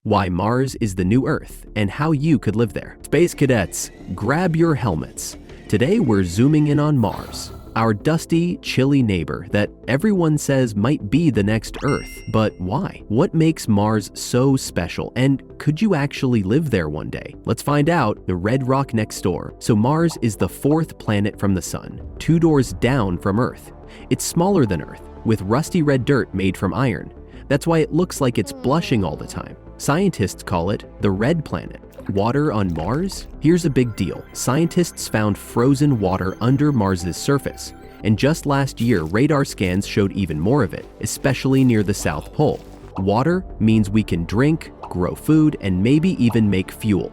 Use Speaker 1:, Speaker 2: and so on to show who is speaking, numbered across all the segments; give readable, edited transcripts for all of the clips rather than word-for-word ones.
Speaker 1: Why Mars is the new Earth and how you could live there. Space cadets, grab your helmets. Today we're zooming in on Mars, our dusty, chilly neighbor that everyone says might be the next Earth. But why? What makes Mars so special, and could you actually live there one day? Let's find out. The red rock next door. So Mars is the fourth planet from the Sun, 2 doors down from Earth. It's smaller than Earth, with rusty red dirt made from iron. That's why it looks like it's blushing all the time. Scientists call it the red planet. Water on Mars? Here's a big deal. Scientists found frozen water under Mars's surface, and just last year radar scans showed even more of it, especially near the South Pole. Water means we can drink, grow food, and maybe even make fuel.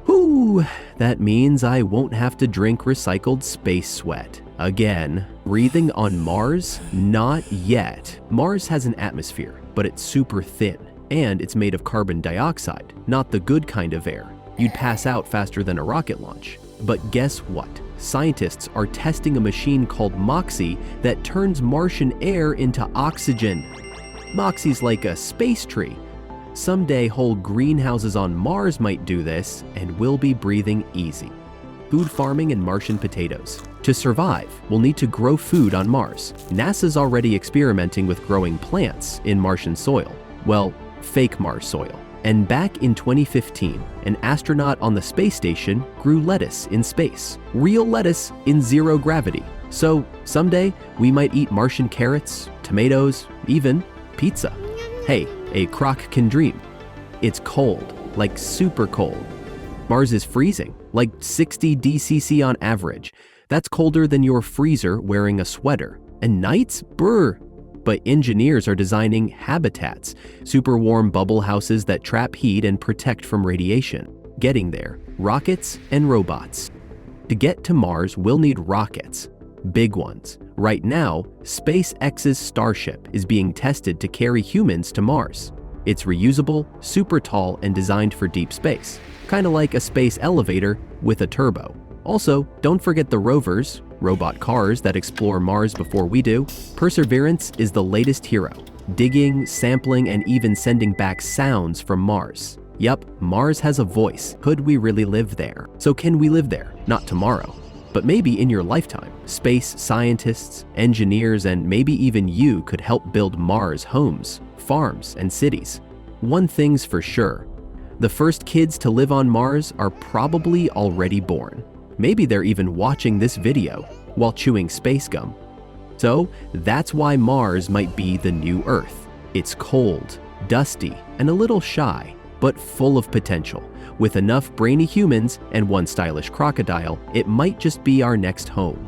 Speaker 1: Whew, that means I won't have to drink recycled space sweat again. Breathing on Mars? Not yet. Mars has an atmosphere, but it's super thin. And it's made of carbon dioxide, not the good kind of air. You'd pass out faster than a rocket launch. But guess what? Scientists are testing a machine called MOXIE that turns Martian air into oxygen. MOXIE's like a space tree. Someday whole greenhouses on Mars might do this, and we'll be breathing easy. Food farming and Martian potatoes. To survive, we'll need to grow food on Mars. NASA's already experimenting with growing plants in Martian soil. Well, fake Mars soil. And back in 2015, an astronaut on the space station grew lettuce in space. Real lettuce in zero gravity. So someday we might eat Martian carrots, tomatoes, even pizza. Hey, a croc can dream. It's cold, like super cold. Mars is freezing, like 60 DCC on average. That's colder than your freezer wearing a sweater. And nights? Brr. But engineers are designing habitats, super warm bubble houses that trap heat and protect from radiation. Getting there, rockets and robots. To get to Mars, we'll need rockets, big ones. Right now, SpaceX's Starship is being tested to carry humans to Mars. It's reusable, super tall, and designed for deep space, kind of like a space elevator with a turbo. Also, don't forget the rovers, robot cars that explore Mars before we do. Perseverance is the latest hero, digging, sampling, and even sending back sounds from Mars. Yup, Mars has a voice. Could we really live there? So can we live there? Not tomorrow, but maybe in your lifetime. Space scientists, engineers, and maybe even you could help build Mars homes, farms, and cities. One thing's for sure, the first kids to live on Mars are probably already born. Maybe they're even watching this video while chewing space gum. So that's why Mars might be the new Earth. It's cold, dusty, and a little shy, but full of potential. With enough brainy humans and one stylish crocodile, it might just be our next home.